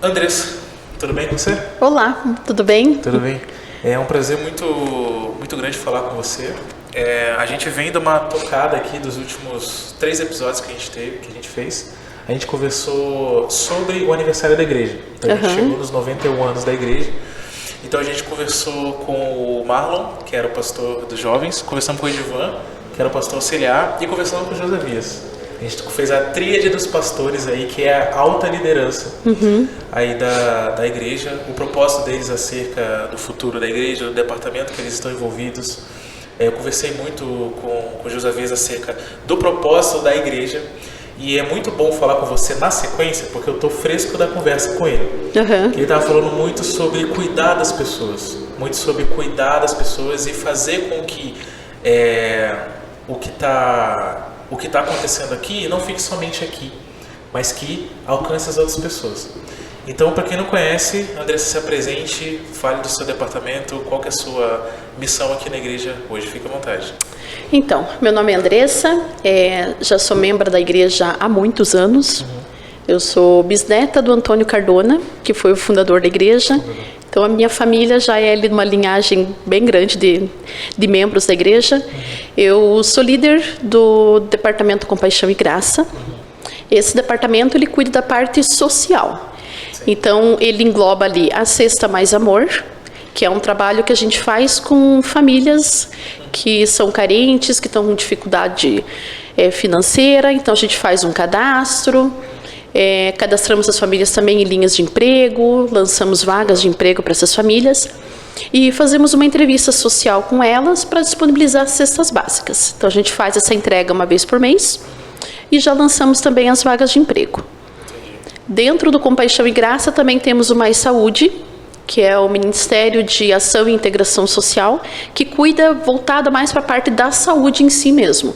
Andressa, tudo bem com você? Olá, tudo bem? Tudo bem. É um prazer muito grande falar com você. A gente vem de uma tocada aqui dos últimos 3 episódios que a gente fez. A gente conversou sobre o aniversário da igreja. Então a gente chegou nos 91 anos da igreja. Então a gente conversou com o Marlon, que era o pastor dos jovens, conversamos com o Edivan, que era o pastor auxiliar, e conversamos com o Josemias. A gente fez a tríade dos pastores aí, que é a alta liderança aí da igreja, o propósito deles acerca do futuro da igreja, do departamento que eles estão envolvidos. Eu conversei muito com o Josemias acerca do propósito da igreja, e é muito bom falar com você na sequência, porque eu estou fresco da conversa com ele. Ele estava falando muito sobre cuidar das pessoas, e fazer com que o que está acontecendo aqui não fique somente aqui, mas que alcance as outras pessoas. Então, para quem não conhece, Andressa, se apresente, fale do seu departamento, qual que é a sua missão aqui na igreja hoje, fique à vontade. Então, meu nome é Andressa, já sou membro da igreja há muitos anos. Eu sou bisneta do Antônio Cardona, que foi o fundador da igreja. Então, a minha família já é de uma linhagem bem grande de membros da igreja. Eu sou líder do Departamento Compaixão e Graça. Esse departamento, ele cuida da parte social. Então, ele engloba ali a Cesta Mais Amor, que é um trabalho que a gente faz com famílias que são carentes, que estão com dificuldade financeira. Então, a gente faz um cadastro. Cadastramos as famílias também em linhas de emprego, lançamos vagas de emprego para essas famílias e fazemos uma entrevista social com elas para disponibilizar as cestas básicas. Então a gente faz essa entrega uma vez por mês e já lançamos também as vagas de emprego. Dentro do Compaixão e Graça também temos o Mais Saúde, que é o Ministério de Ação e Integração Social, que cuida voltada mais para a parte da saúde em si mesmo.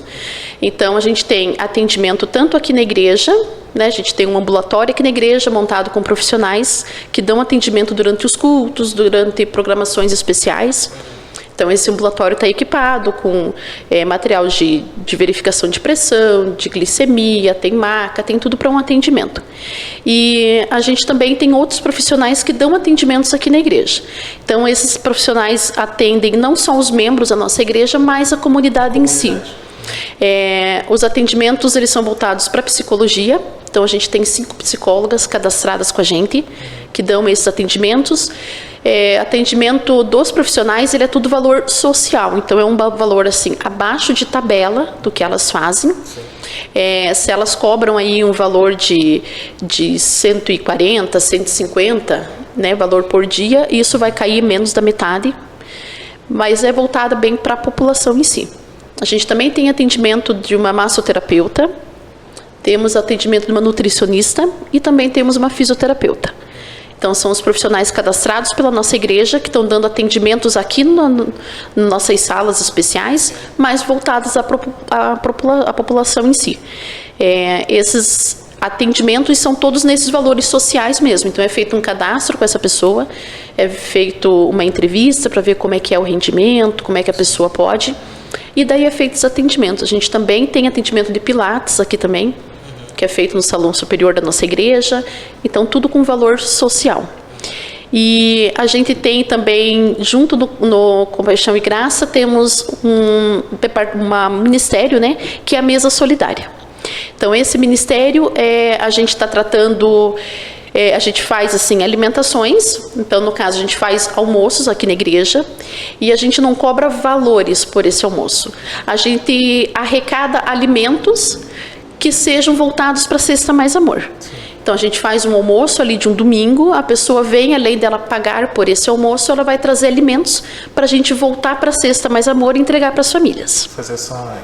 Então, a gente tem atendimento tanto aqui na igreja, né? A gente tem um ambulatório aqui na igreja montado com profissionais que dão atendimento durante os cultos, durante programações especiais. Então, esse ambulatório está equipado com material de verificação de pressão, de glicemia, tem maca, tem tudo para um atendimento. E a gente também tem outros profissionais que dão atendimentos aqui na igreja. Então, esses profissionais atendem não só os membros da nossa igreja, mas a comunidade em si. Os atendimentos eles são voltados para psicologia. Então, a gente tem 5 psicólogas cadastradas com a gente, que dão esses atendimentos. Atendimento dos profissionais, ele é tudo valor social. Então, é um valor, assim, abaixo de tabela do que elas fazem. Se elas cobram aí um valor de 140, 150, né, valor por dia, isso vai cair menos da metade. Mas é voltado bem para a população em si. A gente também tem atendimento de uma massoterapeuta, temos atendimento de uma nutricionista e também temos uma fisioterapeuta. Então, são os profissionais cadastrados pela nossa igreja que estão dando atendimentos aqui nas nossas salas especiais, mas voltados à população em si. Esses atendimentos são todos nesses valores sociais mesmo. Então, é feito um cadastro com essa pessoa, é feito uma entrevista para ver como é que é o rendimento, como é que a pessoa pode. E daí é feito os atendimentos. A gente também tem atendimento de pilates aqui também, que é feito no salão superior da nossa igreja. Então, tudo com valor social. E a gente tem também, junto no Compaixão e Graça, temos um ministério, né, que é a Mesa Solidária. Então, esse ministério, a gente está tratando... a gente faz, assim, alimentações. Então, no caso, a gente faz almoços aqui na igreja e a gente não cobra valores por esse almoço. A gente arrecada alimentos que sejam voltados para a Cesta Mais Amor. Então, a gente faz um almoço ali de um domingo, a pessoa vem, além dela pagar por esse almoço, ela vai trazer alimentos para a gente voltar para a Cesta Mais Amor e entregar para as famílias. Fazer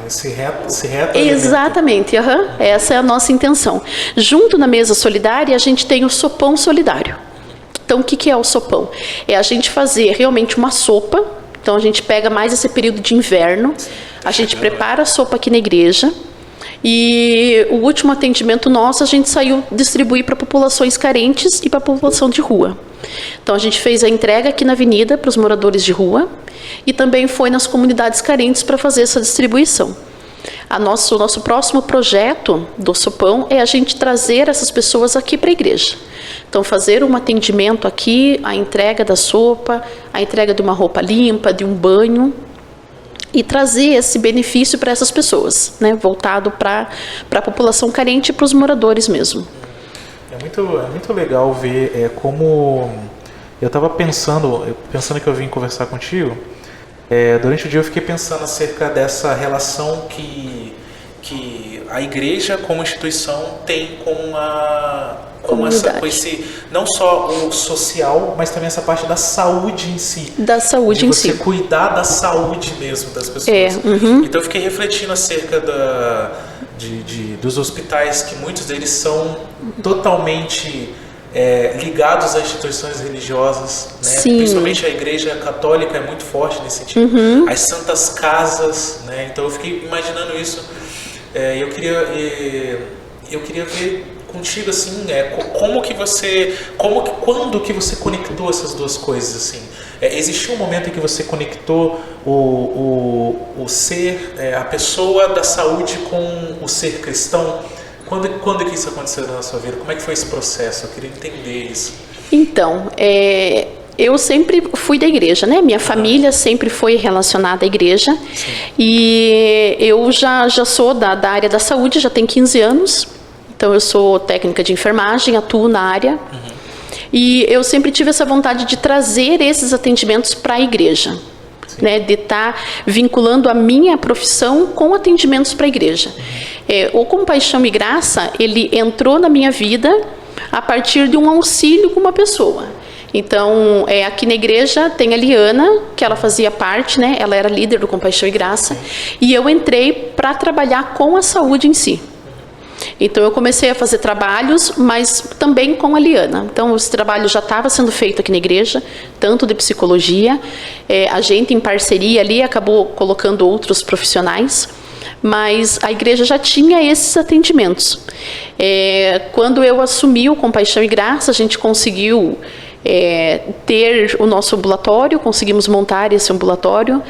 esse reto Exatamente, essa é a nossa intenção. Junto na Mesa Solidária, a gente tem o Sopão Solidário. Então, o que é o sopão? É a gente fazer realmente uma sopa. Então, a gente pega mais esse período de inverno, a gente prepara a sopa aqui na igreja. E o último atendimento nosso, a gente saiu distribuir para populações carentes e para a população de rua. Então, a gente fez a entrega aqui na avenida para os moradores de rua e também foi nas comunidades carentes para fazer essa distribuição. O nosso próximo projeto do Sopão é a gente trazer essas pessoas aqui para a igreja. Então, fazer um atendimento aqui, a entrega da sopa, a entrega de uma roupa limpa, de um banho, e trazer esse benefício para essas pessoas, né, voltado para a população carente e para os moradores mesmo. É muito legal ver como... Eu estava pensando que eu vim conversar contigo, durante o dia eu fiquei pensando acerca dessa relação que a igreja como instituição tem com esse, não só o social, mas também essa parte da saúde em si. Da saúde em si. De você cuidar da saúde mesmo das pessoas. Então eu fiquei refletindo acerca dos hospitais, que muitos deles são totalmente ligados a instituições religiosas, né? Principalmente a igreja católica é muito forte nesse sentido. As santas casas, né? Então eu fiquei imaginando isso. Eu queria ver contigo, assim, quando que você conectou essas duas coisas, assim? Existiu um momento em que você conectou o ser, a pessoa da saúde com o ser cristão? Quando que isso aconteceu na sua vida? Como é que foi esse processo? Eu queria entender isso. Então, eu sempre fui da igreja, né? Minha família sempre foi relacionada à igreja. Sim. E eu já sou da área da saúde, já tenho 15 anos. Então, eu sou técnica de enfermagem, atuo na área. E eu sempre tive essa vontade de trazer esses atendimentos para a igreja. Né, de estar vinculando a minha profissão com atendimentos para a igreja. O Compaixão e Graça, ele entrou na minha vida a partir de um auxílio com uma pessoa. Então, aqui na igreja tem a Liana, que ela fazia parte, né, ela era líder do Compaixão e Graça, e eu entrei para trabalhar com a saúde em si. Então eu comecei a fazer trabalhos, mas também com a Liana. Então esse trabalho já estava sendo feito aqui na igreja, tanto de psicologia, a gente em parceria ali acabou colocando outros profissionais, mas a igreja já tinha esses atendimentos. Quando eu assumi o Compaixão e Graça, a gente conseguiu ter o nosso ambulatório, conseguimos montar esse ambulatório,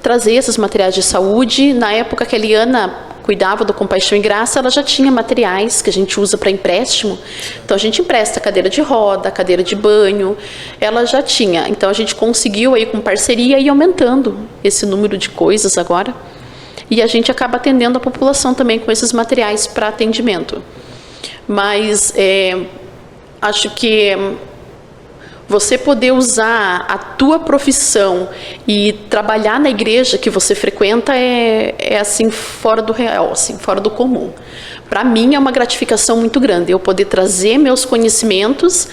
trazer esses materiais de saúde. Na época que a Liana cuidava do Compaixão e Graça, ela já tinha materiais que a gente usa para empréstimo. Então a gente empresta cadeira de roda, cadeira de banho, ela já tinha. Então a gente conseguiu aí com parceria ir aumentando esse número de coisas agora. E a gente acaba atendendo a população também com esses materiais para atendimento. Mas acho que você poder usar a tua profissão e trabalhar na igreja que você frequenta é assim, fora do real, assim, fora do comum. Para mim é uma gratificação muito grande eu poder trazer meus conhecimentos,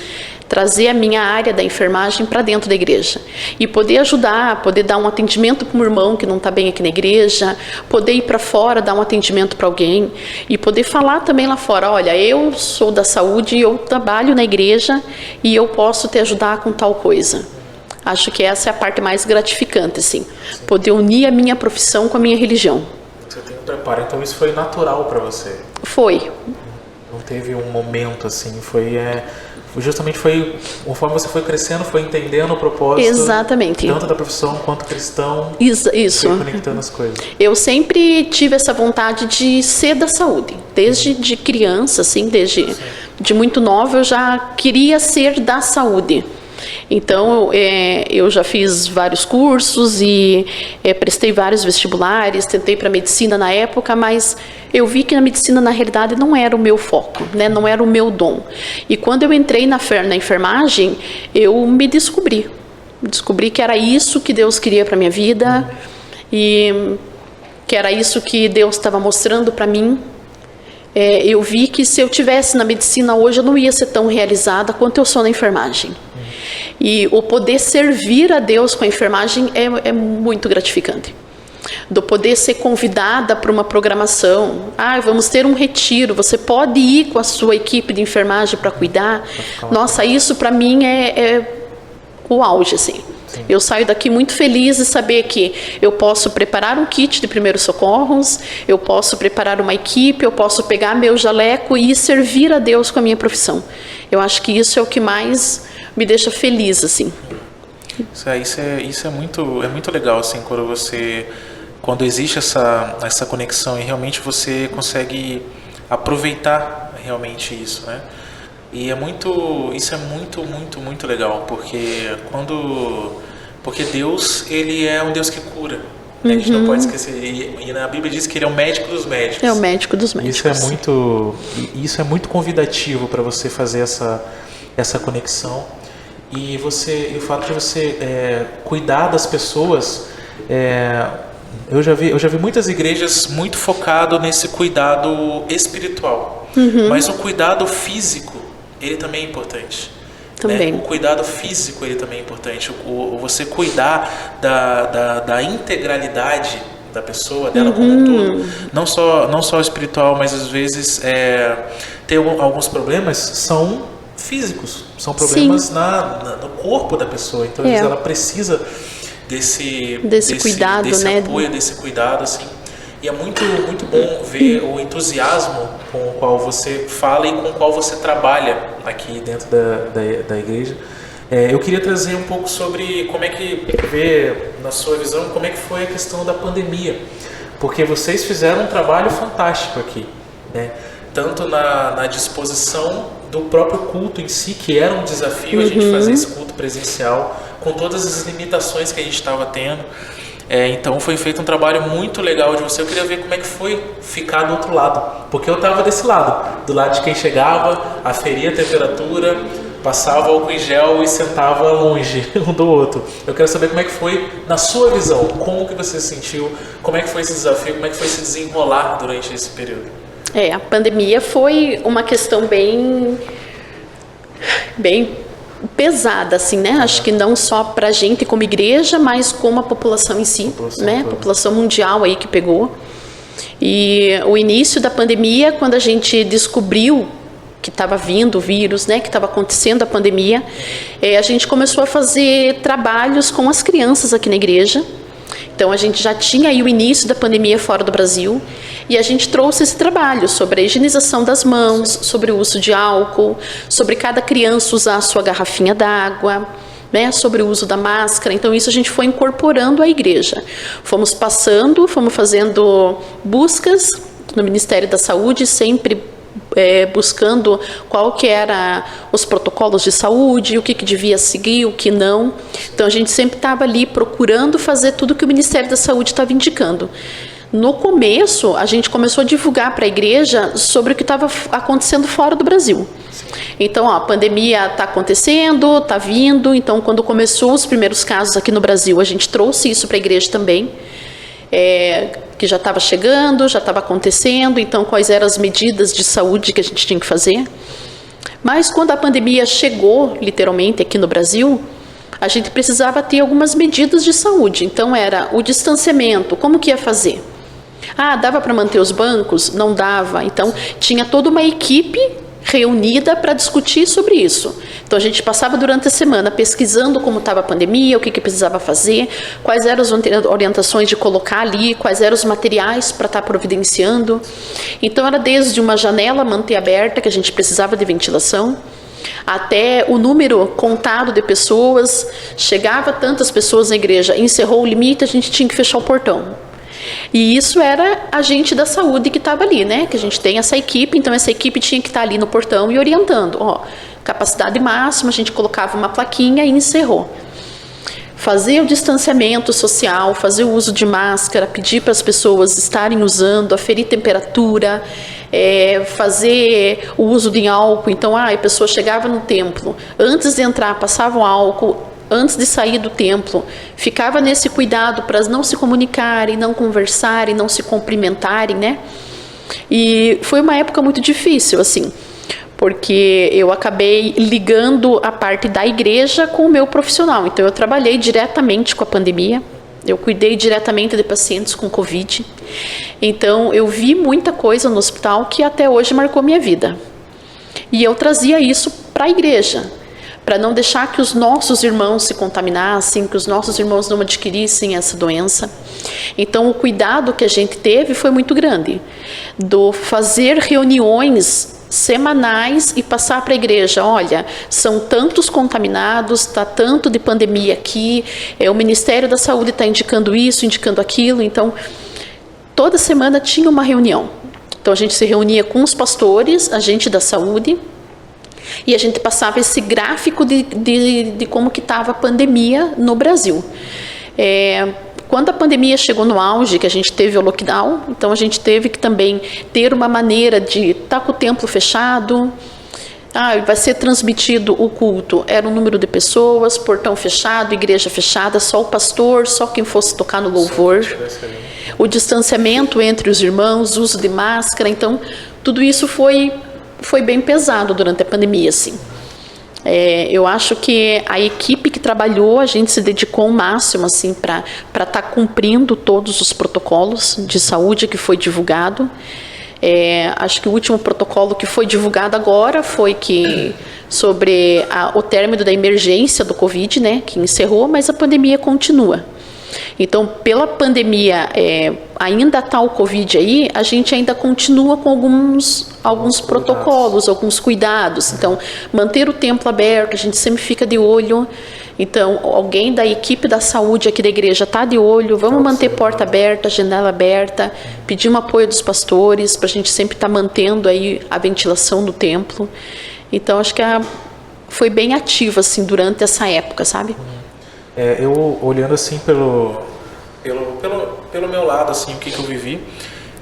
trazer a minha área da enfermagem para dentro da igreja e poder ajudar, poder dar um atendimento para um irmão que não está bem aqui na igreja, poder ir para fora, dar um atendimento para alguém e poder falar também lá fora, olha, eu sou da saúde, eu trabalho na igreja e eu posso te ajudar com tal coisa. Acho que essa é a parte mais gratificante, assim, poder unir a minha profissão com a minha religião. Você tem um preparo, então isso foi natural para você? Foi. Não teve um momento assim, justamente foi conforme você foi crescendo, foi entendendo o propósito. Exatamente. Tanto da profissão quanto cristão. Isso. Foi conectando as coisas. Eu sempre tive essa vontade de ser da saúde, desde de criança, assim, desde de muito nova eu já queria ser da saúde. Então eu já fiz vários cursos e prestei vários vestibulares, tentei para medicina na época, mas eu vi que a medicina na realidade não era o meu foco, né? Não era o meu dom. E quando eu entrei na enfermagem, eu me descobri que era isso que Deus queria para minha vida e que era isso que Deus estava mostrando para mim. Eu vi que se eu tivesse na medicina hoje eu não ia ser tão realizada quanto eu sou na enfermagem. E o poder servir a Deus com a enfermagem é muito gratificante. Do poder ser convidada para uma programação, vamos ter um retiro, você pode ir com a sua equipe de enfermagem para cuidar. Nossa, isso para mim é o auge, assim. Sim. Eu saio daqui muito feliz de saber que eu posso preparar um kit de primeiros socorros, eu posso preparar uma equipe, eu posso pegar meu jaleco e servir a Deus com a minha profissão. Eu acho que isso é o que mais me deixa feliz, assim. Isso é muito legal, assim, quando existe essa conexão e realmente você consegue aproveitar realmente isso, né? E isso é muito legal, porque Deus, ele é um Deus que cura. A gente não pode esquecer, e na Bíblia diz que ele é o médico dos médicos. É o médico dos médicos. Isso é muito convidativo para você fazer essa conexão. E o fato de você cuidar das pessoas, eu já vi muitas igrejas muito focado nesse cuidado espiritual, mas o cuidado físico, ele também é importante. Também. Né? O cuidado físico, ele também é importante. Você cuidar da integralidade da pessoa, dela como um todo, não só espiritual, mas às vezes tem alguns problemas são físicos, são problemas no corpo da pessoa, então às vezes ela precisa desse cuidado, desse né? apoio, desse cuidado, assim. E é muito bom ver o entusiasmo com o qual você fala e com o qual você trabalha aqui dentro da igreja. Eu queria trazer um pouco sobre como é que na sua visão, como é que foi a questão da pandemia, porque vocês fizeram um trabalho fantástico aqui, né? Tanto na disposição do próprio culto em si, que era um desafio a gente fazer esse culto presencial, com todas as limitações que a gente estava tendo. Então foi feito um trabalho muito legal de você. Eu queria ver como é que foi ficar do outro lado, porque eu estava desse lado, do lado de quem chegava, aferia a temperatura, passava álcool em gel e sentava longe um do outro. Eu quero saber como é que foi, na sua visão, como que você se sentiu, como é que foi esse desafio, como é que foi se desenrolar durante esse período. A pandemia foi uma questão bem pesada, assim, né? Acho que não só pra gente como igreja, mas como a população em si, né? A população mundial aí que pegou. E o início da pandemia, quando a gente descobriu que estava vindo o vírus, né, que estava acontecendo a pandemia, a gente começou a fazer trabalhos com as crianças aqui na igreja. Então a gente já tinha aí o início da pandemia fora do Brasil e a gente trouxe esse trabalho sobre a higienização das mãos, sobre o uso de álcool, sobre cada criança usar a sua garrafinha d'água, né, sobre o uso da máscara. Então isso a gente foi incorporando à igreja. Fomos fazendo buscas no Ministério da Saúde, sempre buscando qual que era os protocolos de saúde, o que devia seguir, o que não. Então a gente sempre estava ali procurando fazer tudo que o Ministério da Saúde estava indicando. No começo, a gente começou a divulgar para a igreja sobre o que estava acontecendo fora do Brasil. Então, a pandemia está acontecendo, está vindo. Então, quando começou os primeiros casos aqui no Brasil, a gente trouxe isso para a igreja também. Que já estava chegando, já estava acontecendo, então quais eram as medidas de saúde que a gente tinha que fazer. Mas quando a pandemia chegou, literalmente, aqui no Brasil, a gente precisava ter algumas medidas de saúde. Então era o distanciamento, como que ia fazer? Dava para manter os bancos? Não dava. Então tinha toda uma equipe reunida para discutir sobre isso. Então a gente passava durante a semana pesquisando como estava a pandemia, o que precisava fazer, quais eram as orientações de colocar ali, quais eram os materiais para estar providenciando. Então era desde uma janela manter aberta, que a gente precisava de ventilação, até o número contado de pessoas. Chegava tantas pessoas na igreja, encerrou o limite, a gente tinha que fechar o portão. E isso era a gente da saúde que estava ali, né? Que a gente tem essa equipe, então essa equipe tinha que estar ali no portão e orientando. Capacidade máxima, a gente colocava uma plaquinha e encerrou. Fazer o distanciamento social, fazer o uso de máscara, pedir para as pessoas estarem usando, aferir temperatura, fazer o uso de álcool. Então, a pessoa chegava no templo, antes de entrar, passava um álcool. Antes de sair do templo, ficava nesse cuidado para não se comunicarem, não conversarem, não se cumprimentarem, né? E foi uma época muito difícil, assim, porque eu acabei ligando a parte da igreja com o meu profissional. Então, eu trabalhei diretamente com a pandemia, eu cuidei diretamente de pacientes com Covid. Então, eu vi muita coisa no hospital que até hoje marcou minha vida. E eu trazia isso para a igreja, para não deixar que os nossos irmãos se contaminassem, que os nossos irmãos não adquirissem essa doença. Então, o cuidado que a gente teve foi muito grande, do fazer reuniões semanais e passar para a igreja, olha, são tantos contaminados, está tanto de pandemia aqui, o Ministério da Saúde está indicando isso, indicando aquilo. Então, toda semana tinha uma reunião. Então, a gente se reunia com os pastores, a gente da saúde, e a gente passava esse gráfico de como que estava a pandemia no Brasil. Quando a pandemia chegou no auge, que a gente teve o lockdown, então a gente teve que também ter uma maneira de estar com o templo fechado. Vai ser transmitido o culto, era um número de pessoas, portão fechado, igreja fechada, só o pastor, só quem fosse tocar no louvor. O distanciamento entre os irmãos, uso de máscara. Então, tudo isso foi bem pesado durante a pandemia, assim. Eu acho que a equipe que trabalhou, a gente se dedicou ao máximo, assim, para estar cumprindo todos os protocolos de saúde que foi divulgado. Acho que o último protocolo que foi divulgado agora foi sobre o término da emergência do Covid, né, que encerrou, mas a pandemia continua. Então, pela pandemia, ainda está o Covid aí, a gente ainda continua com alguns protocolos, alguns cuidados. Então, manter o templo aberto, a gente sempre fica de olho. Então, alguém da equipe da saúde aqui da igreja está de olho, vamos manter porta aberta, janela aberta, pedir um apoio dos pastores, para a gente sempre estar mantendo aí a ventilação do templo. Então, acho que foi bem ativo, assim, durante essa época, sabe? Eu olhando assim pelo meu lado, assim, o que eu vivi,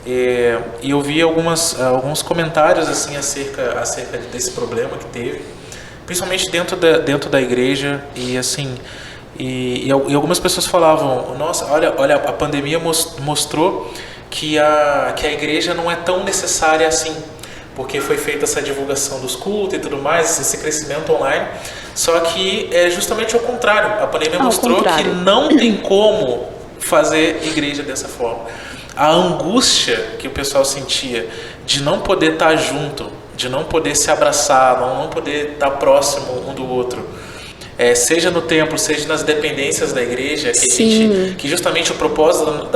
e eu vi alguns comentários assim acerca desse problema que teve, principalmente dentro da igreja, e assim, e algumas pessoas falavam, nossa, olha, a pandemia mostrou que a igreja não é tão necessária assim, porque foi feita essa divulgação dos cultos e tudo mais, esse crescimento online. Só que é justamente o contrário. A pandemia mostrou que não tem como fazer igreja dessa forma. a angústia que o pessoal sentia de não poder estar junto, de não poder se abraçar, não poder estar próximo um do outro, seja no templo, seja nas dependências da igreja, que justamente o propósito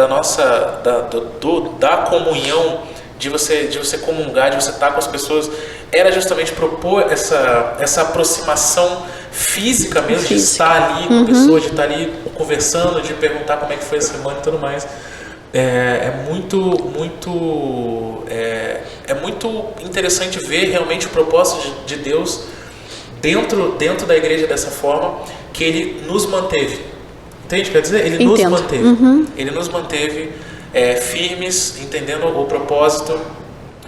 da comunhão, de você comungar, de você estar com as pessoas, era justamente propor essa aproximação física mesmo, de estar ali com a pessoa, de estar ali conversando, de perguntar como é que foi a semana e tudo mais. É muito interessante ver realmente o propósito de Deus dentro da igreja dessa forma, que Ele nos manteve. Entende? Quer dizer, Ele nos manteve. Ele nos manteve firmes, entendendo o propósito.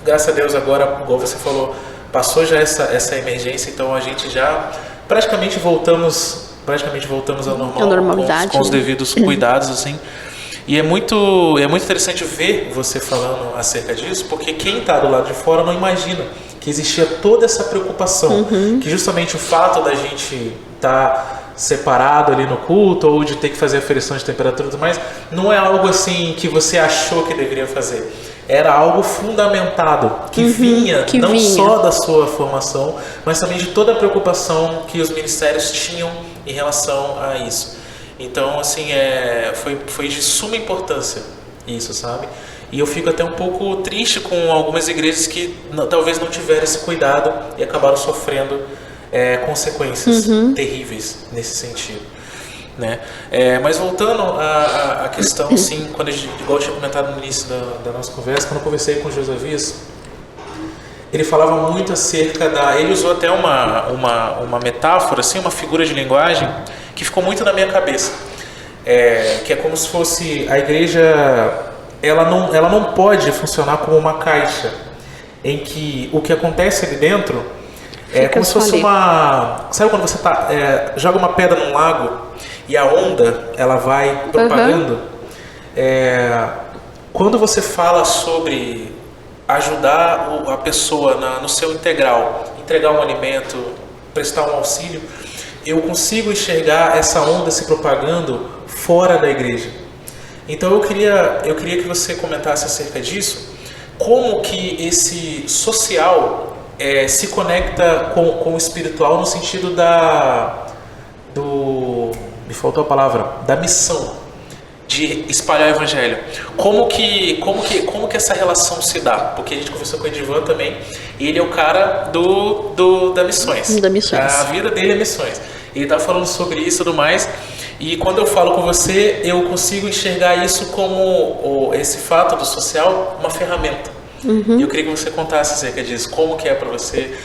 Graças a Deus agora, igual você falou, passou já essa emergência, então a gente já praticamente voltamos ao normal, com os devidos cuidados, assim. E é muito interessante ver você falando acerca disso, porque quem está do lado de fora não imagina que existia toda essa preocupação, que justamente o fato da gente estar separado ali no culto, ou de ter que fazer aferição de temperatura e tudo mais, não é algo assim que você achou que deveria fazer. Era algo fundamentado, que vinha só da sua formação, mas também de toda a preocupação que os ministérios tinham em relação a isso. Então, assim, foi de suma importância isso, sabe? E eu fico até um pouco triste com algumas igrejas que talvez não tiveram esse cuidado e acabaram sofrendo consequências terríveis nesse sentido, né? Mas voltando à questão, assim, quando igual eu tinha comentado no início da nossa conversa, quando eu conversei com o Josafis, ele falava muito acerca ele usou até uma metáfora, assim, uma figura de linguagem que ficou muito na minha cabeça, que é como se fosse a igreja, ela não pode funcionar como uma caixa em que o que acontece ali dentro como se fosse sabe quando você joga uma pedra num lago e a onda ela vai propagando? Quando você fala sobre ajudar a pessoa no seu integral, entregar um alimento, prestar um auxílio, eu consigo enxergar essa onda se propagando fora da igreja. Então eu queria que você comentasse acerca disso, como que esse social se conecta com o espiritual no sentido me faltou a palavra, da missão de espalhar o evangelho. Como que essa relação se dá? Porque a gente conversou com o Edivan também, e ele é o cara da missões. Da missões. A vida dele é missões. Ele estava falando sobre isso e tudo mais, e quando eu falo com você, eu consigo enxergar isso como esse fato do social, uma ferramenta. E eu queria que você contasse acerca disso, como que é para você.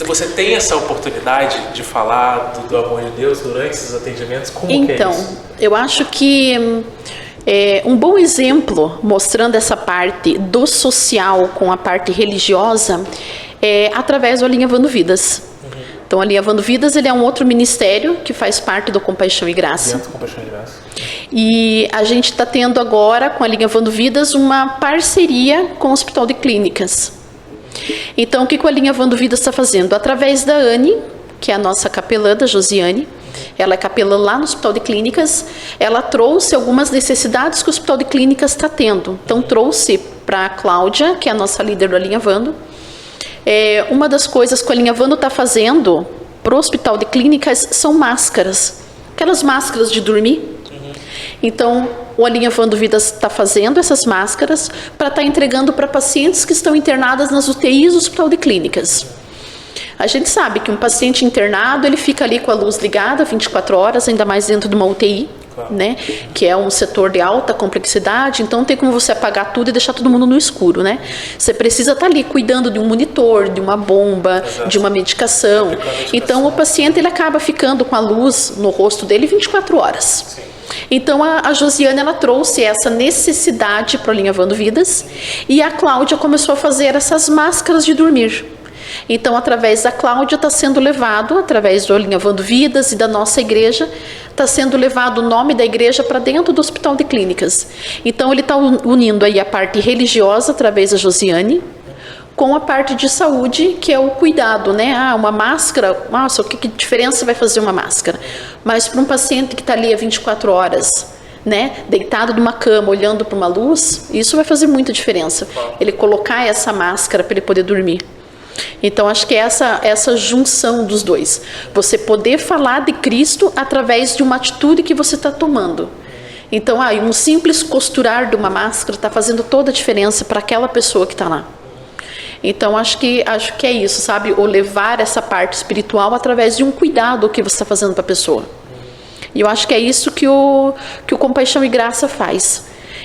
Você tem essa oportunidade de falar do amor de Deus durante esses atendimentos? Como que é isso? Então, eu acho que um bom exemplo mostrando essa parte do social com a parte religiosa é através do Alinhavando Vidas. Então, o Alinhavando Vidas, ele é um outro ministério que faz parte do Compaixão e Graça. Dentro do Compaixão e Graça. E a gente está tendo agora, com a Alinhavando Vidas, uma parceria com o Hospital de Clínicas. Então, o que o Alinhavando Vidas está fazendo? Através da Anne, que é a nossa capelã, da Josiane, ela é capelã lá no Hospital de Clínicas, ela trouxe algumas necessidades que o Hospital de Clínicas está tendo. Então, trouxe para a Cláudia, que é a nossa líder do Alinhavando. Uma das coisas que o Alinhavando está fazendo para o Hospital de Clínicas são máscaras, aquelas máscaras de dormir. Então, o Alinhavando Vidas está fazendo essas máscaras para estar entregando para pacientes que estão internadas nas UTIs do Hospital de Clínicas. A gente sabe que um paciente internado, ele fica ali com a luz ligada 24 horas, ainda mais dentro de uma UTI, né? Que é um setor de alta complexidade, então não tem como você apagar tudo e deixar todo mundo no escuro, né? Você precisa estar ali cuidando de um monitor, de uma bomba, de uma medicação. Então, o paciente, ele acaba ficando com a luz no rosto dele 24 horas. Sim. Então, a Josiane, ela trouxe essa necessidade para o Alinhavando Vidas, e a Cláudia começou a fazer essas máscaras de dormir. Então, através da Cláudia, está sendo levado, através do Alinhavando Vidas e da nossa igreja, está sendo levado o nome da igreja para dentro do Hospital de Clínicas. Então, ele está unindo aí a parte religiosa, através da Josiane, com a parte de saúde, que é o cuidado, né? Uma máscara, nossa, que diferença vai fazer uma máscara? Mas para um paciente que está ali há 24 horas, né, deitado numa cama, olhando para uma luz, isso vai fazer muita diferença. Ele colocar essa máscara para ele poder dormir. Então, acho que é essa junção dos dois. Você poder falar de Cristo através de uma atitude que você está tomando. Então, um simples costurar de uma máscara está fazendo toda a diferença para aquela pessoa que está lá. Então, acho que é isso, sabe? Ou levar essa parte espiritual através de um cuidado que você está fazendo para a pessoa. E eu acho que é isso que o Compaixão e Graça faz.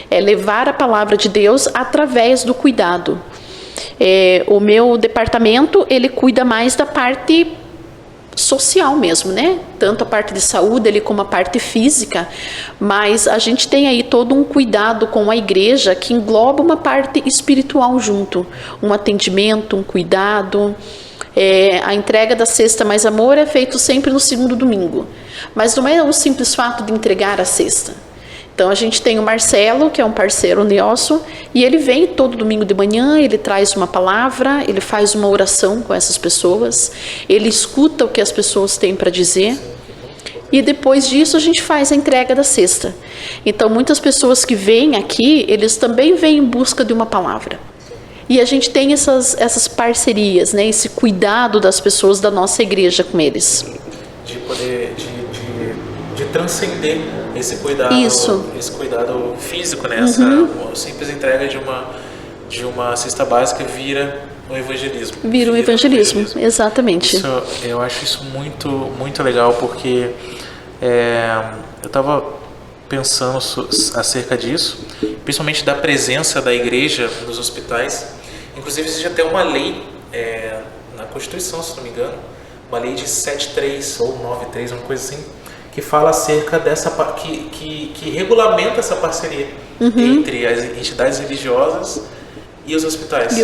É levar a palavra de Deus através do cuidado. O meu departamento, ele cuida mais da parte social mesmo, né? Tanto a parte de saúde ali como a parte física, mas a gente tem aí todo um cuidado com a igreja que engloba uma parte espiritual junto, um atendimento, um cuidado. A entrega da Cesta Mais Amor é feito sempre no segundo domingo, mas não é o simples fato de entregar a cesta. Então, a gente tem o Marcelo, que é um parceiro nosso, e ele vem todo domingo de manhã, ele traz uma palavra, ele faz uma oração com essas pessoas, ele escuta o que as pessoas têm para dizer, e depois disso a gente faz a entrega da cesta. Então, muitas pessoas que vêm aqui, eles também vêm em busca de uma palavra. E a gente tem essas parcerias, né, esse cuidado das pessoas da nossa igreja com eles. De poder, de transcender esse cuidado, esse cuidado físico, né? Essa simples entrega de uma cesta básica vira um evangelismo. Vira um evangelismo, exatamente. Eu acho isso muito, muito legal, porque eu estava pensando acerca disso, principalmente da presença da igreja nos hospitais. Inclusive, existe até uma lei na Constituição, se não me engano, uma lei de 7.3 ou 9.3, uma coisa assim, que fala acerca dessa que regulamenta essa parceria entre as entidades religiosas e os hospitais.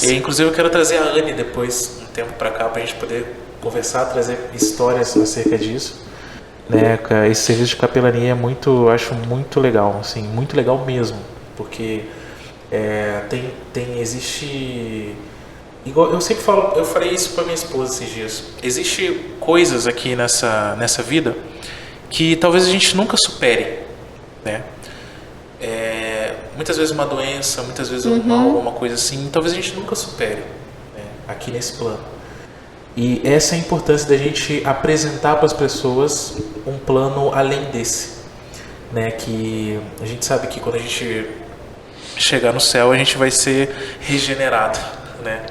E, inclusive, eu quero trazer a Anne depois, um tempo para cá, para a gente poder conversar, trazer histórias acerca disso. Né? Esse serviço de capelania eu acho muito legal, assim, muito legal mesmo, porque existe, igual eu sempre falo, eu falei isso para minha esposa esses dias, existe coisas aqui nessa vida que talvez a gente nunca supere, né? Muitas vezes uma doença, muitas vezes um mal, alguma coisa assim, talvez a gente nunca supere, né? Aqui nesse plano. E essa é a importância da gente apresentar para as pessoas um plano além desse, né? Que a gente sabe que quando a gente chegar no céu a gente vai ser regenerado, né?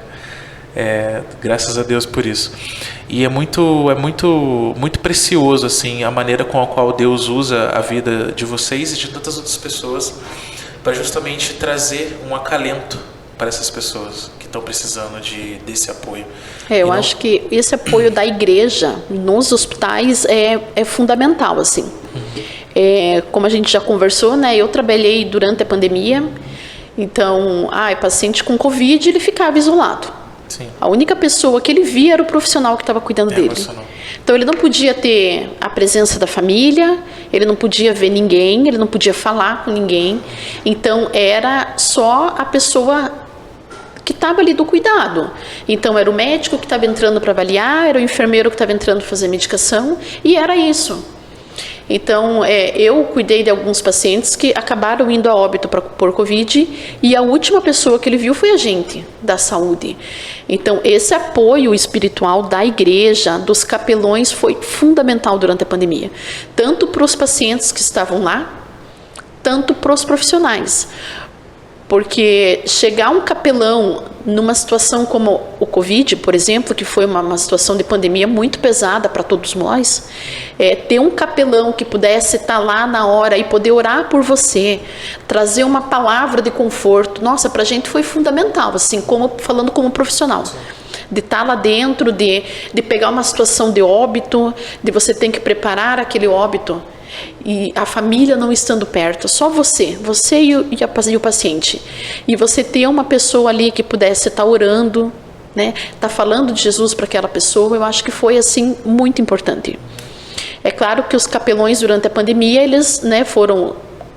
Graças a Deus por isso. E é muito precioso, assim, a maneira com a qual Deus usa a vida de vocês e de tantas outras pessoas para justamente trazer um acalento para essas pessoas que estão precisando desse apoio. Eu acho que esse apoio da igreja nos hospitais é fundamental, assim. Como a gente já conversou, né? Eu trabalhei durante a pandemia, então, paciente com Covid, ele ficava isolado. Sim. A única pessoa que ele via era o profissional que estava cuidando dele. Então, ele não podia ter a presença da família, ele não podia ver ninguém, ele não podia falar com ninguém. Então, era só a pessoa que estava ali do cuidado. Então, era o médico que estava entrando para avaliar, era o enfermeiro que estava entrando para fazer medicação, e era isso. Então, eu cuidei de alguns pacientes que acabaram indo a óbito por Covid, e a última pessoa que ele viu foi a gente, da saúde. Então, esse apoio espiritual da igreja, dos capelões, foi fundamental durante a pandemia. Tanto para os pacientes que estavam lá, tanto para os profissionais. Porque chegar um capelão numa situação como o Covid, por exemplo, que foi uma situação de pandemia muito pesada para todos nós, ter um capelão que pudesse estar lá na hora e poder orar por você, trazer uma palavra de conforto, nossa, para a gente foi fundamental, assim, falando como profissional. De estar lá dentro, de pegar uma situação de óbito, de você ter que preparar aquele óbito, e a família não estando perto, só você e o paciente, e você ter uma pessoa ali que pudesse estar orando, né, estar falando de Jesus para aquela pessoa, eu acho que foi assim muito importante. É claro que os capelões durante a pandemia eles, né, foram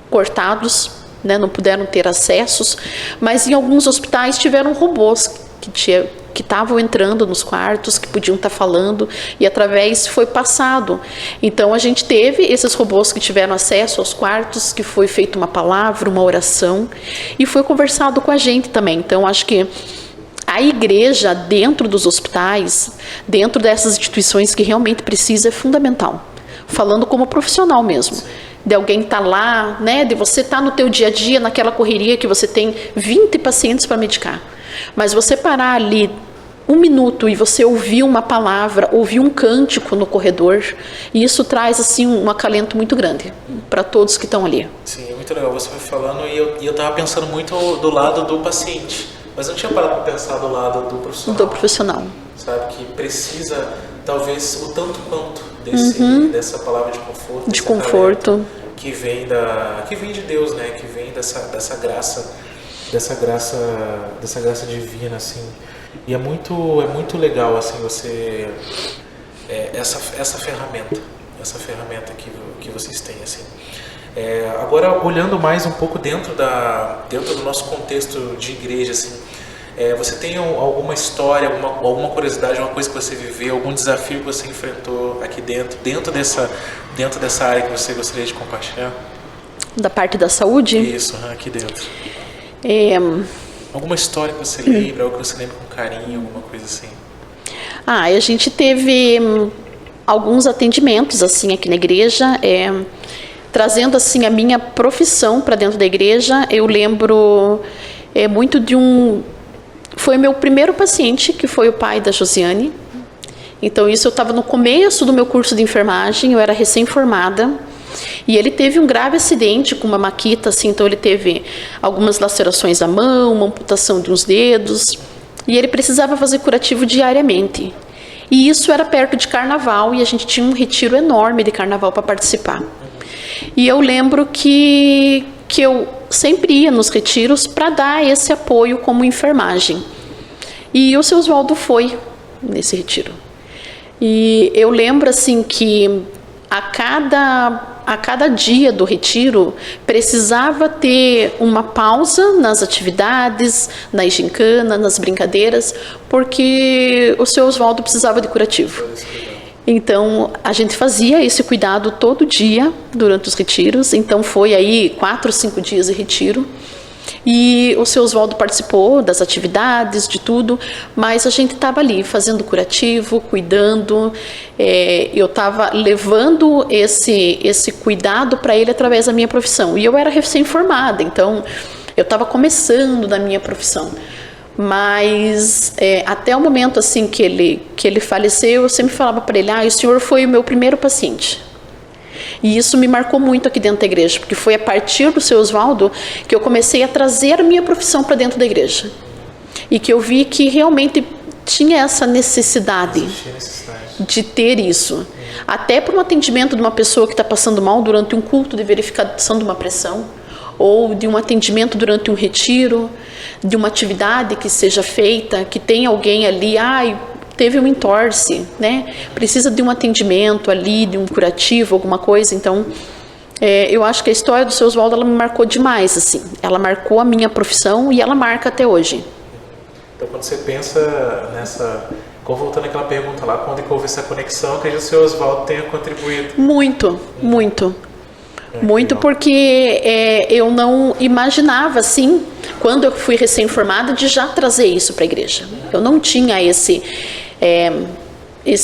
cortados, né, não puderam ter acessos, mas em alguns hospitais tiveram robôs que estavam entrando nos quartos, que podiam estar falando, e através foi passado. Então a gente teve esses robôs que tiveram acesso aos quartos, que foi feita uma palavra, uma oração, e foi conversado com a gente também. Então acho que a igreja dentro dos hospitais, dentro dessas instituições que realmente precisa, é fundamental. Falando como profissional mesmo. De alguém estar lá, né, de você estar no teu dia a dia, naquela correria que você tem 20 pacientes para medicar. Mas você parar ali 1 minuto e você ouvir uma palavra, ouvir um cântico no corredor, e isso traz assim um acalento muito grande para todos que estão ali. Sim, é muito legal. Você foi falando e eu estava pensando muito do lado do paciente, mas não tinha parado para pensar do lado do profissional. Do profissional. Sabe, que precisa talvez o tanto quanto dessa palavra de conforto. De conforto. Que vem de Deus, né? Que vem dessa graça divina, assim. E é muito legal, assim, você essa ferramenta que vocês têm, assim. Agora, olhando mais um pouco dentro do nosso contexto de igreja, assim, você tem alguma história, alguma curiosidade, uma coisa que você viveu, algum desafio que você enfrentou aqui dentro dessa área que você gostaria de compartilhar? Da parte da saúde? Isso, aqui dentro. Alguma história que você lembra, algo que você lembra com carinho, alguma coisa assim? A gente teve alguns atendimentos assim aqui na igreja, trazendo assim a minha profissão para dentro da igreja. Eu lembro muito foi meu primeiro paciente, que foi o pai da Josiane. Então isso eu estava no começo do meu curso de enfermagem, eu era recém-formada. E ele teve um grave acidente com uma maquita, assim, então ele teve algumas lacerações à mão, uma amputação de uns dedos. E ele precisava fazer curativo diariamente. E isso era perto de carnaval, e a gente tinha um retiro enorme de carnaval para participar. E eu lembro que eu sempre ia nos retiros para dar esse apoio como enfermagem. E o seu Oswaldo foi nesse retiro. E eu lembro assim que a cada dia do retiro precisava ter uma pausa nas atividades, nas gincanas, nas brincadeiras, porque o seu Oswaldo precisava de curativo. Então, a gente fazia esse cuidado todo dia durante os retiros. Então, foi aí 4 ou 5 dias de retiro. E o seu Oswaldo participou das atividades, de tudo, mas a gente estava ali fazendo curativo, cuidando. Eu estava levando esse cuidado para ele através da minha profissão. E eu era recém-formada, então eu estava começando na minha profissão. Mas até o momento assim que ele faleceu, eu sempre falava para ele: o senhor foi o meu primeiro paciente. E isso me marcou muito aqui dentro da igreja, porque foi a partir do seu Oswaldo que eu comecei a trazer a minha profissão para dentro da igreja. E que eu vi que realmente tinha essa necessidade de ter isso. Até para um atendimento de uma pessoa que está passando mal durante um culto de verificação de uma pressão, ou de um atendimento durante um retiro, de uma atividade que seja feita, que tem alguém ali, teve um entorse, né? Precisa de um atendimento ali, de um curativo, alguma coisa. Então, eu acho que a história do seu Oswaldo, ela me marcou demais, assim. Ela marcou a minha profissão e ela marca até hoje. Então, quando você pensa voltando àquela pergunta lá, quando houve essa conexão, acredito que o seu Oswaldo tenha contribuído. Muito, muito. Muito, porque eu não imaginava, assim, quando eu fui recém-formada, de já trazer isso para a igreja. Eu não tinha esse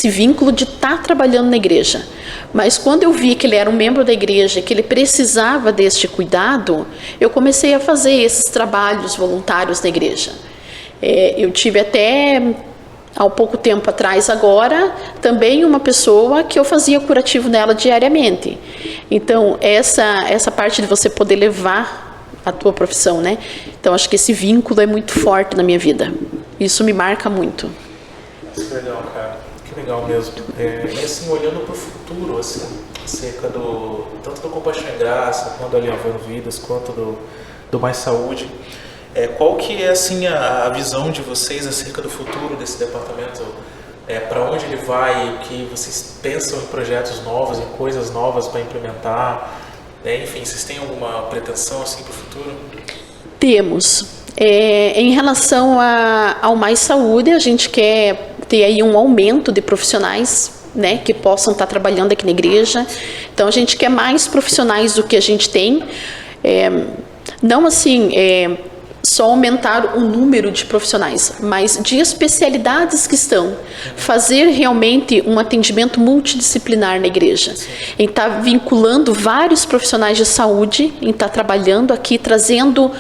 vínculo de estar trabalhando na igreja. Mas quando eu vi que ele era um membro da igreja, que ele precisava deste cuidado, eu comecei a fazer esses trabalhos voluntários na igreja. Eu tive até, há pouco tempo atrás agora, também uma pessoa que eu fazia curativo nela diariamente. Então, essa parte de você poder levar a tua profissão, né? Então, acho que esse vínculo é muito forte na minha vida. Isso me marca muito. Que legal, cara. Que legal mesmo. E assim, olhando para o futuro, assim, acerca tanto do Compaixão e Graça, quanto do Alinhavando Vidas, quanto do Mais Saúde, qual que é assim a visão de vocês acerca do futuro desse departamento? Para onde ele vai? O que vocês pensam em projetos novos, em coisas novas para implementar? Enfim, vocês têm alguma pretensão assim para o futuro? Temos. Em relação ao Mais Saúde, a gente quer ter aí um aumento de profissionais, né, que possam estar trabalhando aqui na igreja. Então a gente quer mais profissionais do que a gente tem. Não assim, só aumentar o número de profissionais, mas de especialidades que estão. Fazer realmente um atendimento multidisciplinar na igreja. Em estar vinculando vários profissionais de saúde, em estar trabalhando aqui, trazendo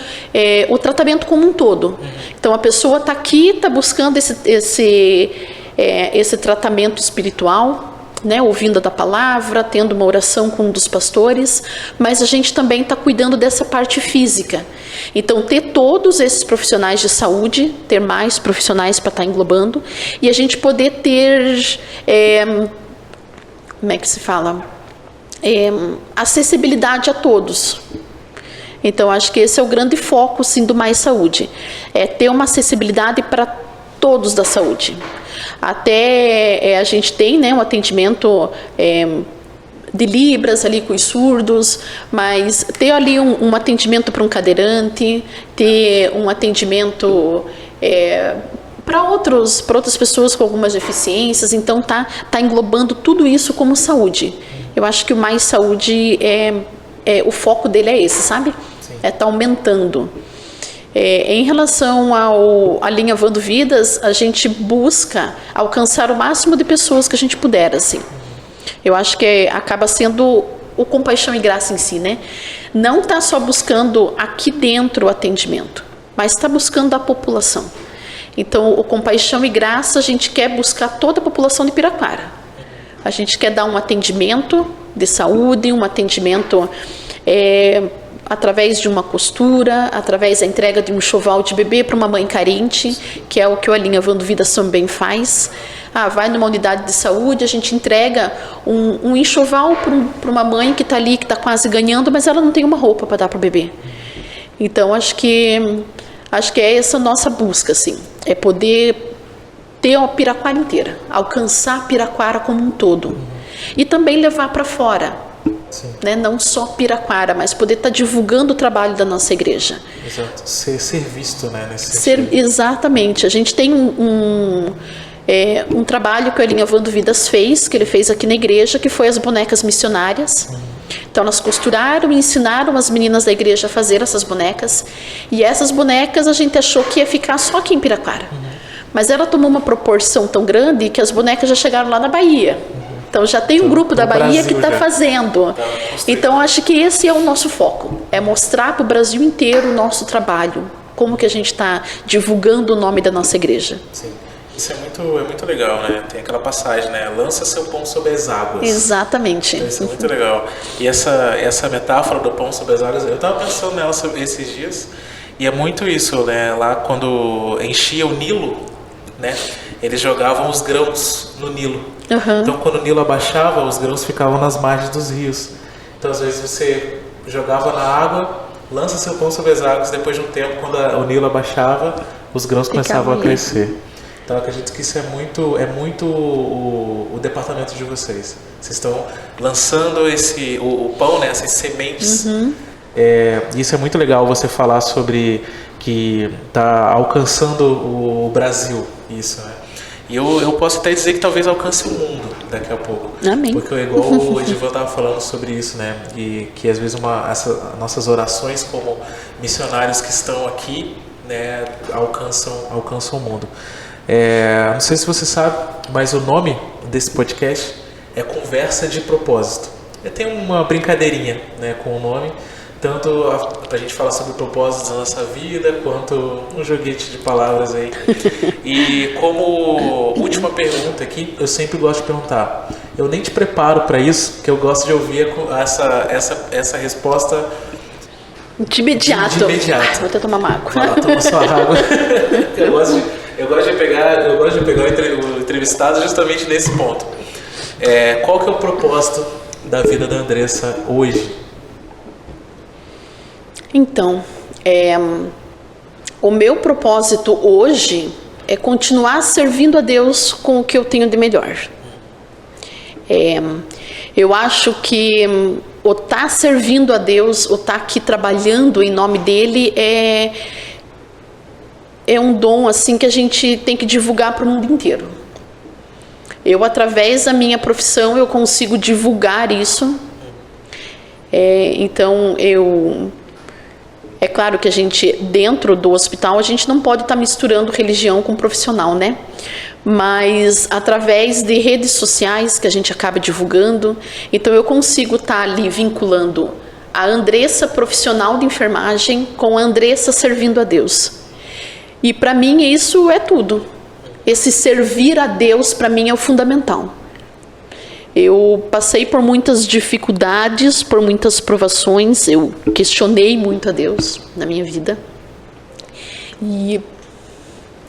o tratamento como um todo. Então a pessoa está aqui, está buscando esse tratamento espiritual, né, ouvindo da palavra, tendo uma oração com um dos pastores, mas a gente também está cuidando dessa parte física. Então, ter todos esses profissionais de saúde, ter mais profissionais para estar englobando, e a gente poder ter, como é que se fala? Acessibilidade a todos. Então, acho que esse é o grande foco, sim, do Mais Saúde. É ter uma acessibilidade para todos da saúde. Até a gente tem, né, um atendimento de Libras ali com os surdos, mas ter ali um atendimento para um cadeirante, ter um atendimento para outras pessoas com algumas deficiências. Então tá englobando tudo isso como saúde. Eu acho que o Mais Saúde o foco dele é esse, sabe? Tá aumentando. Em relação à linha Vando Vidas, a gente busca alcançar o máximo de pessoas que a gente puder, assim. Eu acho que acaba sendo o Compaixão e Graça em si, né? Não está só buscando aqui dentro o atendimento, mas está buscando a população. Então, o Compaixão e Graça, a gente quer buscar toda a população de Piraquara. A gente quer dar um atendimento de saúde, um atendimento através de uma costura, através da entrega de um enxoval de bebê para uma mãe carente, que é o que a linha Vando Vidas também faz. Vai numa unidade de saúde, a gente entrega um enxoval para uma mãe que está ali, que está quase ganhando, mas ela não tem uma roupa para dar para o bebê. Então, acho que é essa a nossa busca, assim, é poder ter a Piraquara inteira, alcançar a Piraquara como um todo. E também levar para fora. Né? Não só Piraquara, mas poder estar divulgando o trabalho da nossa igreja. Exato. Ser visto, né? Exatamente. A gente tem um trabalho que a linha Vando Vidas fez, que ele fez aqui na igreja, que foi as bonecas missionárias. Então elas costuraram e ensinaram as meninas da igreja a fazer essas bonecas. E essas bonecas a gente achou que ia ficar só aqui em Piraquara. Mas ela tomou uma proporção tão grande que as bonecas já chegaram lá na Bahia. Então já tem um grupo da Bahia que está fazendo. Então acho que esse é o nosso foco. É mostrar para o Brasil inteiro o nosso trabalho. Como que a gente está divulgando o nome da nossa igreja. Sim. Isso é muito legal, né? Tem aquela passagem, né? Lança seu pão sobre as águas. Exatamente. Então, isso é muito legal. E essa metáfora do pão sobre as águas, eu estava pensando nela esses dias. E é muito isso, né? Lá quando enchia o Nilo, né? Eles jogavam os grãos no Nilo. Então, quando o Nilo abaixava, os grãos ficavam nas margens dos rios. Então, às vezes, você jogava na água, lança seu pão sobre as águas, depois de um tempo, quando o Nilo abaixava, os grãos começavam a crescer. Então, eu acredito que isso é muito o departamento de vocês. Vocês estão lançando o pão, né, essas sementes. Isso é muito legal você falar sobre que está alcançando o Brasil, isso, né? E eu posso até dizer que talvez alcance o mundo daqui a pouco. Amém. Porque igual o Edivan estava falando sobre isso, né? E que às vezes nossas orações como missionários que estão aqui, né, alcançam o mundo. Não sei se você sabe, mas o nome desse podcast é Conversa de Propósito. Tem uma brincadeirinha, né, com o nome. Tanto para a gente falar sobre propósitos da nossa vida, quanto um joguete de palavras aí. E como última pergunta aqui, eu sempre gosto de perguntar. Eu nem te preparo para isso, porque eu gosto de ouvir essa resposta de imediato. Vou até tomar uma água. Vai lá, toma sua água. Eu gosto de pegar o entrevistado justamente nesse ponto. Qual que é o propósito da vida da Andressa hoje? Então, o meu propósito hoje é continuar servindo a Deus com o que eu tenho de melhor. Eu acho que o estar, servindo a Deus, o estar aqui trabalhando em nome dele é um dom assim que a gente tem que divulgar para o mundo inteiro. Eu, através da minha profissão, eu consigo divulgar isso. Então, é claro que a gente, dentro do hospital, a gente não pode estar misturando religião com profissional, né? Mas através de redes sociais que a gente acaba divulgando, então eu consigo estar ali vinculando a Andressa profissional de enfermagem com a Andressa servindo a Deus. E para mim isso é tudo. Esse servir a Deus para mim é o fundamental. Eu passei por muitas dificuldades, por muitas provações, eu questionei muito a Deus na minha vida.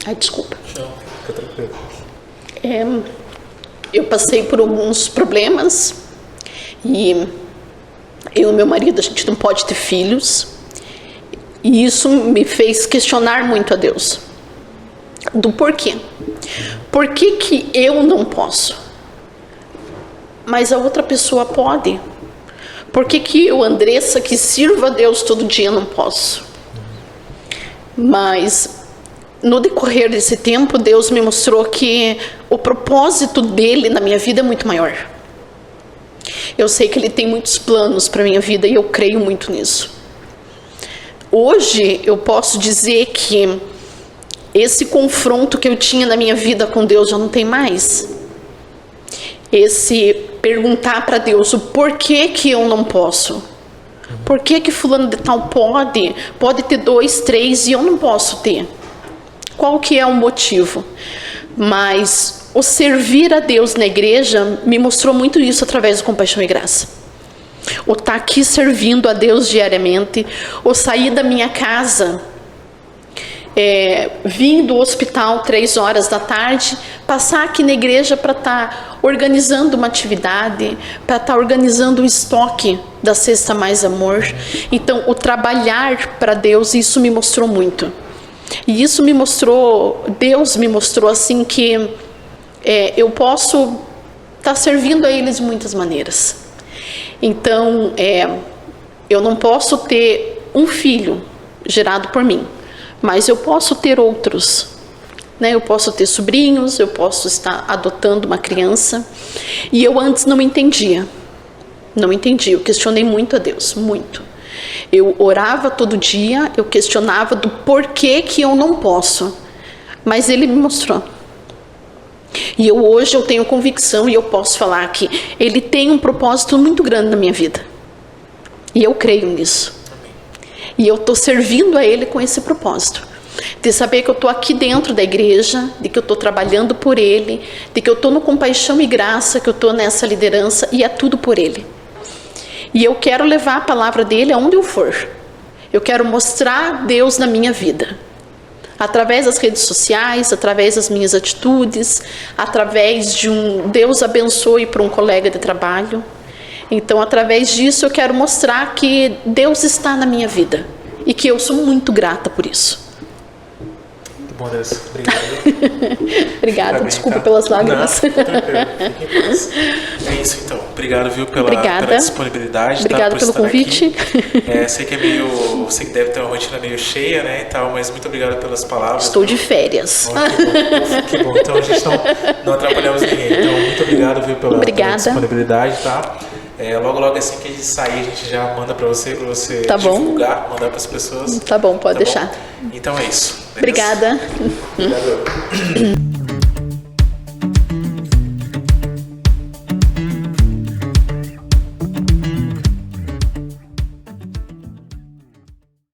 Ai, desculpa. Não, fica tranquilo. Eu passei por alguns problemas e eu e meu marido, a gente não pode ter filhos. E isso me fez questionar muito a Deus. Do porquê. Por que que eu não posso? Mas a outra pessoa pode. Por que que eu, Andressa, que sirvo a Deus todo dia, não posso? Mas no decorrer desse tempo, Deus me mostrou que o propósito dele na minha vida é muito maior. Eu sei que ele tem muitos planos para a minha vida e eu creio muito nisso. Hoje eu posso dizer que esse confronto que eu tinha na minha vida com Deus já não tem mais. Esse perguntar para Deus o porquê que eu não posso. Por que que fulano de tal pode ter 2, 3 e eu não posso ter? Qual que é o motivo? Mas o servir a Deus na igreja me mostrou muito isso através do Compaixão e Graça. O estar aqui servindo a Deus diariamente, o sair da minha casa, vim do hospital 3 horas da tarde, passar aqui na igreja para estar organizando uma atividade, para estar organizando o estoque da Cesta Mais Amor. Então, o trabalhar para Deus, isso me mostrou muito. E isso me mostrou, Deus me mostrou assim que eu posso estar servindo a eles de muitas maneiras. Então, eu não posso ter um filho gerado por mim, mas eu posso ter outros, né? Eu posso ter sobrinhos, eu posso estar adotando uma criança. E eu antes não entendia, eu questionei muito a Deus, muito. Eu orava todo dia, eu questionava do porquê que eu não posso, mas Ele me mostrou. E hoje eu tenho convicção e eu posso falar que Ele tem um propósito muito grande na minha vida. E eu creio nisso. E eu estou servindo a Ele com esse propósito. De saber que eu estou aqui dentro da igreja, de que eu estou trabalhando por Ele, de que eu estou no Compaixão e Graça, que eu estou nessa liderança e é tudo por Ele. E eu quero levar a palavra dEle aonde eu for. Eu quero mostrar Deus na minha vida. Através das redes sociais, através das minhas atitudes, através de um Deus abençoe para um colega de trabalho. Então, através disso, eu quero mostrar que Deus está na minha vida e que eu sou muito grata por isso. Muito bom, Andressa. Obrigado. Obrigada, desculpa pelas lágrimas. Não, é isso, então. Obrigado, viu, pela disponibilidade. Obrigada pelo convite. Sei que sei que deve ter uma rotina meio cheia, né, e tal, mas muito obrigado pelas palavras. Estou de férias. Que bom. Então a gente não atrapalhamos ninguém. Então, muito obrigado, viu, pela disponibilidade, tá? Logo assim que a gente sair, a gente já manda para você tá divulgar, mandar para as pessoas. Tá bom, pode deixar. Bom? Então é isso. Beleza? Obrigada. Obrigado.